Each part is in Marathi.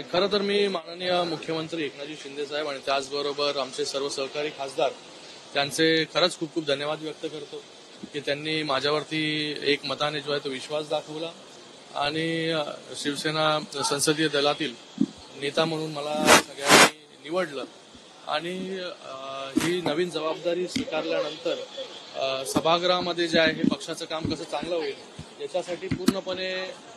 खरं तर मी माननीय मुख्यमंत्री एकनाथजी शिंदे साहेब आणि त्याचबरोबर आमचे सर्व सहकारी खासदार त्यांचे खरंच खूप खूप धन्यवाद व्यक्त करतो की त्यांनी माझ्यावरती एक मताने जो आहे तो विश्वास दाखवला आणि शिवसेना संसदीय दलातील नेता म्हणून मला सगळ्यांनी निवडलं आणि ही नवीन जबाबदारी स्वीकारल्यानंतर सभागृहामध्ये जे आहे हे पक्षाचं काम कसं चांगलं होईल याच्यासाठी पूर्णपणे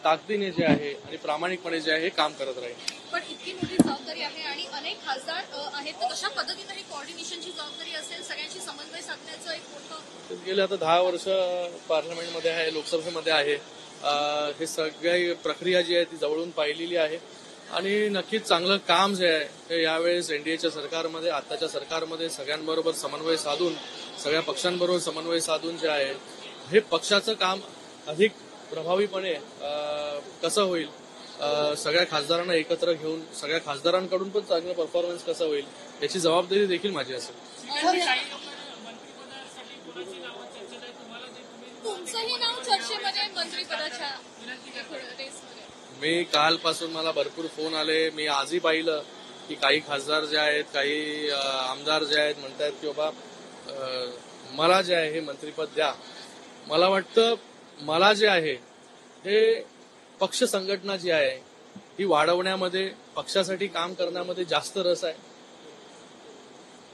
ताकदीने जे आहे आणि प्रामाणिकपणे जे आहे हे काम करत राहील. पण इतकी मोठी जबाबदारी आहे आणि अनेक खासदार आहेत तर कशा पद्धतीने ही कोऑर्डिनेशनची जबाबदारी असेल, सगळ्यांशी समन्वय साधण्याचं एक मोठं. गेले आता 10 वर्ष पार्लमेंटमध्ये आहे, लोकसभेमध्ये आहे, हे सगळी प्रक्रिया जी आहे ती जवळून पाहिलेली आहे आणि नक्कीच चांगलं काम जे आहे ते यावेळेस एनडीएच्या सरकारमध्ये आताच्या सरकारमध्ये सगळ्यांबरोबर समन्वय साधून सगळ्या पक्षांबरोबर समन्वय साधून जे आहे हे पक्षाचं काम अधिक प्रभावीपणे कसं होईल, सगळ्या खासदारांना एकत्र घेऊन सगळ्या खासदारांकडून पण चांगलं परफॉर्मन्स कसं होईल याची जबाबदारी देखील माझी असेल. तुमचंही नाव चर्चेमध्ये मंत्रिपदाच्या रेसमध्ये. मी कालपासून मला भरपूर फोन आले. मी आजही पाहिलं की काही खासदार जे आहेत, काही आमदार जे आहेत म्हणतात की बाबा मला जे आहे हे मंत्रिपद द्या. मला वाटतं मला जे आहे हे पक्ष संघटना जी आहे ही वाढवण्यामध्ये, पक्षासाठी काम करण्यामध्ये जास्त रस आहे.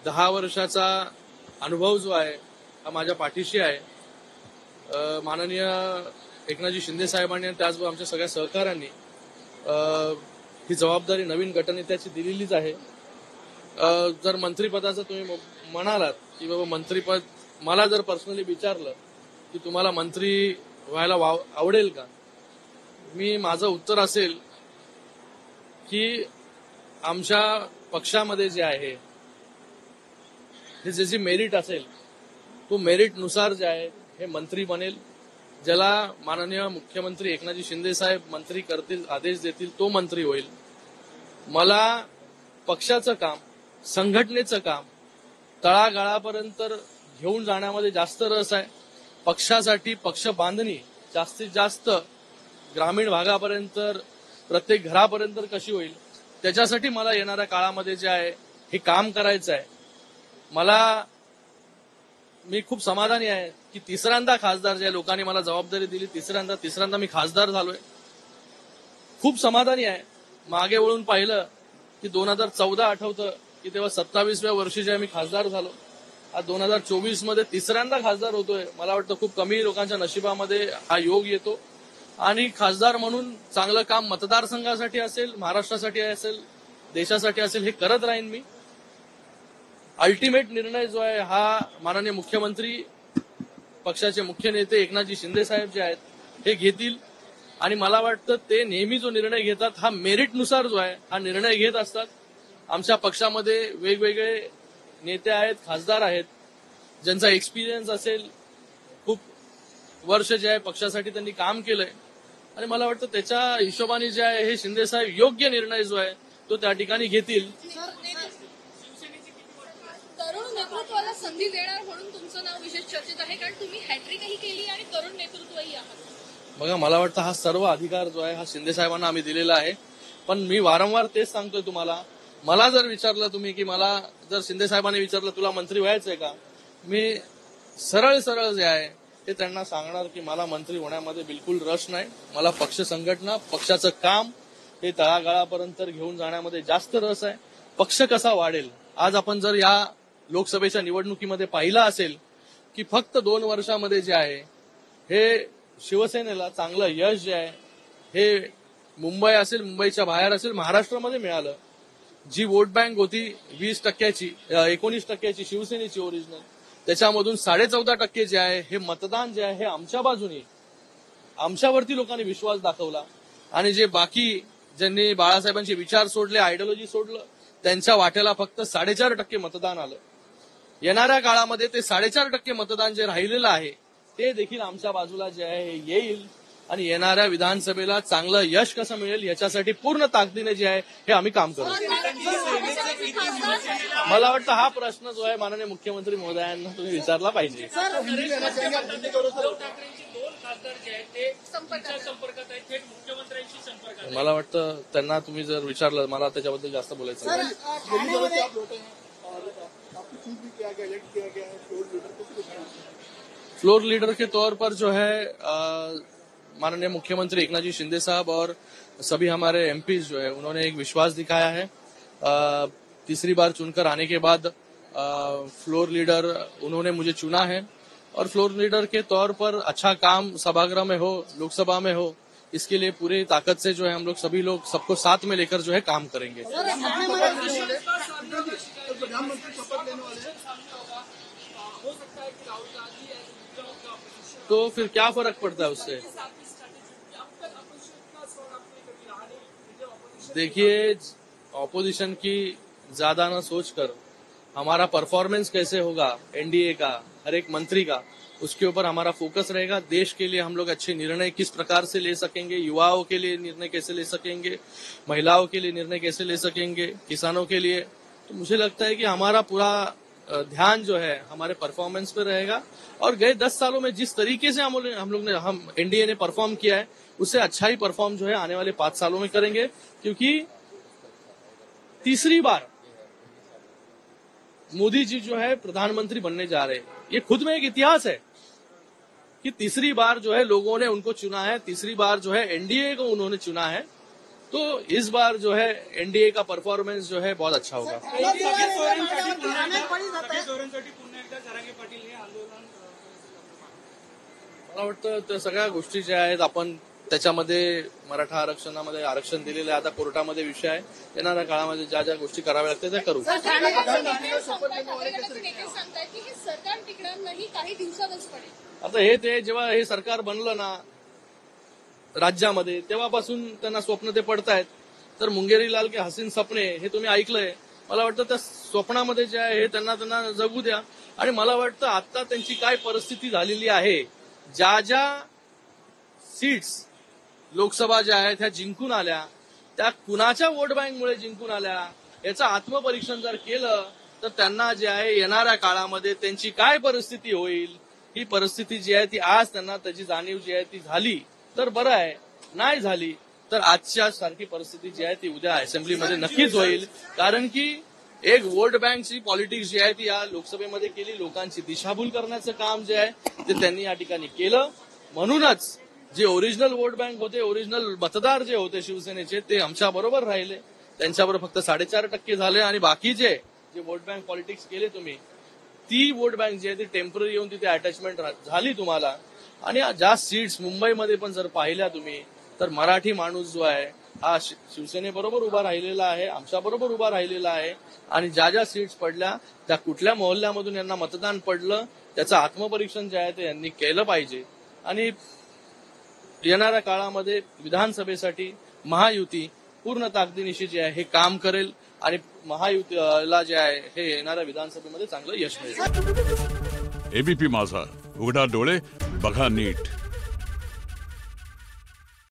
10 वर्षाचा अनुभव जो आहे हा माझ्या पाठीशी आहे. माननीय एकनाथजी शिंदे साहेबांनी आणि त्याचबरोबर आमच्या सगळ्या सहकाऱ्यांनी ही जबाबदारी नवीन गटनेत्याची दिलेलीच आहे. जर मंत्रिपदाचं तुम्ही म्हणालात की बाबा मंत्रिपद, मला जर पर्सनली विचारलं की तुम्हाला मंत्री व्हायला आवडेल का, माझं उत्तर असेल की आमच्या पक्षामध्ये जे आहे हे ज्याची मेरिट असेल तो मेरिटनुसार जे आहे हे मंत्री बनेल. ज्याला माननीय मुख्यमंत्री एकनाथजी शिंदे साहेब मंत्री करतील, आदेश देतील, तो मंत्री होईल. मला पक्षाचं काम, संघटनेचं काम तळागाळापर्यंत घेऊन जाण्यामध्ये जास्त रस आहे. पक्षासाठी पक्ष बांधणी जास्तीत जास्त ग्रामीण भागापर्यंत, प्रत्येक घरापर्यंत कशी होईल त्याच्यासाठी मला येणाऱ्या काळामध्ये जे आहे हे काम करायचं आहे. मी खूप समाधानी आहे की तिसऱ्यांदा खासदार ज्या लोकांनी मला जबाबदारी दिली, तिसऱ्यांदा मी खासदार झालोय. खूप समाधानी आहे. मागे वळून पाहिलं की 2014 आठवतं की तेव्हा 27व्या वर्षी जे मी खासदार झालो. आज 2024 मध्ये तिसऱ्यांदा खासदार होतोय. मला वाटतं खूप कमी लोकांच्या नशिबामध्ये हा योग येतो आणि खासदार म्हणून चांगलं काम मतदारसंघासाठी असेल, महाराष्ट्रासाठी असेल, देशासाठी असेल हे करत राहीन मी. अल्टिमेट निर्णय जो आहे हा माननीय मुख्यमंत्री, पक्षाचे मुख्य नेते एकनाथजी शिंदे साहेब जे आहेत हे घेतील आणि मला वाटतं ते नेहमी जो निर्णय घेतात हा मेरिटनुसार जो आहे हा निर्णय घेत असतात. आमच्या पक्षामध्ये वेगवेगळे नेते आहेत, खासदार आहेत, ज्यांचा एक्सपिरियन्स असेल, खूप वर्ष जे आहे पक्षासाठी त्यांनी काम केलंय आणि मला वाटतं त्याच्या हिशोबाने जे आहे हे शिंदे साहेब योग्य निर्णय जो आहे तो त्या ठिकाणी घेतील. तरुण नेतृत्वाला संधी देणार म्हणून तुमचं नाव विशेष चर्चेत आहे, कारण तुम्ही हॅट्रिकही केली आणि तरुण नेतृत्वही आहात. बघा, मला वाटतं हा सर्व अधिकार जो आहे हा शिंदे साहेबांना आम्ही दिलेला आहे. पण मी वारंवार तेच सांगतोय तुम्हाला, मला जर विचारलं तुम्ही की मला जर शिंदे साहेबांनी विचारलं तुला मंत्री व्हायचंय का, मी सरळ जे आहे ते त्यांना सांगणार की मला मंत्री होण्यामध्ये बिलकुल रस नाही. मला पक्ष संघटना, पक्षाचं काम हे तळागाळापर्यंत घेऊन जाण्यामध्ये जास्त रस आहे. पक्ष कसा वाढेल, आज आपण जर या लोकसभेच्या निवडणुकीमध्ये पाहिलं असेल की फक्त 2 वर्षामध्ये जे आहे हे शिवसेनेला चांगलं यश जे आहे हे मुंबई असेल, मुंबईच्या बाहेर असेल, महाराष्ट्रामध्ये मिळालं. जी वोट बँक होती 19% शिवसेनेची ओरिजिनल, त्याच्यामधून 14.5% जे आहे हे मतदान जे आहे हे आमच्या बाजूने, आमच्यावरती लोकांनी विश्वास दाखवला आणि जे बाकी ज्यांनी बाळासाहेबांचे विचार सोडले, आयडिओलॉजी सोडलं, त्यांच्या वाट्याला फक्त 4.5% मतदान आलं. येणाऱ्या काळामध्ये ते 4.5% मतदान जे राहिलेलं आहे ते देखील आमच्या बाजूला जे आहे हे येईल आणि येणाऱ्या विधानसभेला चांगलं यश कसं मिळेल याच्यासाठी पूर्ण ताकदीने जे आहे हे आम्ही काम करू. मला वाटतं हा प्रश्न जो आहे माननीय मुख्यमंत्री महोदयांना तुम्ही विचारला पाहिजे. खासदार जे आहेत ते संपर्कात आहेत, थेट मुख्यमंत्र्यांशी संपर्कात मला वाटतं त्यांना तुम्ही जर विचारलं, मला त्याच्याबद्दल जास्त बोलायचं सर नाही. ठाणे में आप लौटे हैं और आपको चूज भी किया गया, इलेक्ट किया गया है फ्लोर लीडर को, कुछ कहना चाहिए? फ्लोर लीडर के तौर पर जो है माननीय मुख्यमंत्री एकनाथ जी शिंदे साहब और सभी हमारे एमपीज जो है उन्होंने एक विश्वास दिखाया है. तीसरी बार चुनकर आने के बाद फ्लोर लीडर उन्होंने मुझे चुना है और फ्लोर लीडर के तौर पर अच्छा काम सभागृह में हो, लोकसभा में हो, इसके लिए पूरी ताकत से जो है हम लोग सभी लोग सबको साथ में लेकर जो है काम करेंगे. सर ठाणे में प्रधानमंत्री शपथ लेने वाले हैं. तो फिर क्या फर्क पड़ता है उससे? देखिए, ऑपोजिशन की ज्यादा न सोचकर हमारा परफॉर्मेंस कैसे होगा एनडीए का, हर एक मंत्री का, उसके ऊपर हमारा फोकस रहेगा. देश के लिए हम लोग अच्छे निर्णय किस प्रकार से ले सकेंगे, युवाओं के लिए निर्णय कैसे ले सकेंगे, महिलाओं के लिए निर्णय कैसे ले सकेंगे, किसानों के लिए. तो मुझे लगता है कि हमारा पूरा ध्यान जो है हमारे परफॉर्मेंस पे रहेगा और गए 10 सालों में जिस तरीके से हम एनडीए ने परफॉर्म किया है उससे अच्छा ही परफॉर्म जो है आने वाले 5 सालों में करेंगे. क्योंकि तीसरी बार मोदी जी जो है प्रधानमंत्री बनने जा रहे हैं. ये खुद में एक इतिहास है कि तीसरी बार जो है लोगों ने उनको चुना है, तीसरी बार जो है एनडीए को उन्होंने चुना है. तो इस बार जो है एनडीए का परफॉर्मेंस जो है बहुत अच्छा होगा. मला वाटतं त्या सगळ्या गोष्टी ज्या आहेत आपण त्याच्यामध्ये मराठा आरक्षणामध्ये आरक्षण दिलेलं आहे. आता कोर्टामध्ये विषय आहे. येणाऱ्या काळामध्ये ज्या ज्या गोष्टी कराव्या लागतील त्या करू. ठाणे नेते सांगतायत की हे सरकार टिकणार नाही, काही दिवसातच पडेल. आता ते जेव्हा हे सरकार बनलं ना राज्यामध्ये तेव्हापासून त्यांना स्वप्न ते पडतायत. तर मुंगेरी लाल के हसीन सपने हे तुम्ही ऐकलंय. मला वाटतं त्या स्वप्नामध्ये जे आहे हे त्यांना जगू द्या. आणि मला वाटतं आता त्यांची काय परिस्थिती झालेली आहे, ज्या ज्या सीट्स लोकसभा ज्या आहेत ह्या जिंकून आल्या त्या कुणाच्या वोट बँकमुळे जिंकून आल्या याचं आत्मपरीक्षण जर केलं तर त्यांना जे आहे येणाऱ्या काळामध्ये त्यांची काय परिस्थिती होईल, ही परिस्थिती जी आहे ती आज त्यांना त्याची जाणीव जी आहे ती झाली तर बरं आहे, नाही झाली तर आजच्या सारखी परिस्थिती जी आहे ती उद्या असेंब्लीमध्ये नक्कीच होईल. कारण की एक वोट बँकची पॉलिटिक्स जी आहे ती या लोकसभेमध्ये केली, लोकांची दिशाभूल करण्याचं काम जे आहे ते त्यांनी या ठिकाणी केलं. म्हणूनच जे ओरिजिनल वोट बँक होते, ओरिजिनल मतदार जे होते शिवसेनेचे ते आमच्या बरोबर राहिले. त्यांच्याबरोबर फक्त 4.5% झाले आणि बाकीचे जे वोट बँक पॉलिटिक्स केले तुम्ही, ती वोट बँक जी आहे ती टेम्पररी येऊन तिथे अटॅचमेंट झाली तुम्हाला. आणि ज्या सीट्स मुंबईमध्ये पण जर पाहिल्या तुम्ही तर मराठी माणूस जो आहे हा शिवसेनेबरोबर उभा राहिलेला आहे, आमच्या बरोबर उभा राहिलेला आहे. आणि ज्या ज्या सीट्स पडल्या त्या कुठल्या मोहल्ल्यामधून यांना मतदान पडलं त्याचं आत्मपरीक्षण जे आहे ते यांनी केलं पाहिजे. आणि येणाऱ्या काळामध्ये विधानसभेसाठी महायुती पूर्ण ताकदीनिशी जे आहे हे काम करेल आणि महायुतीला जे आहे हे येणाऱ्या विधानसभेमध्ये चांगलं यश मिळेल. एबीपी माझा, उघडा डोळे बघा नीट.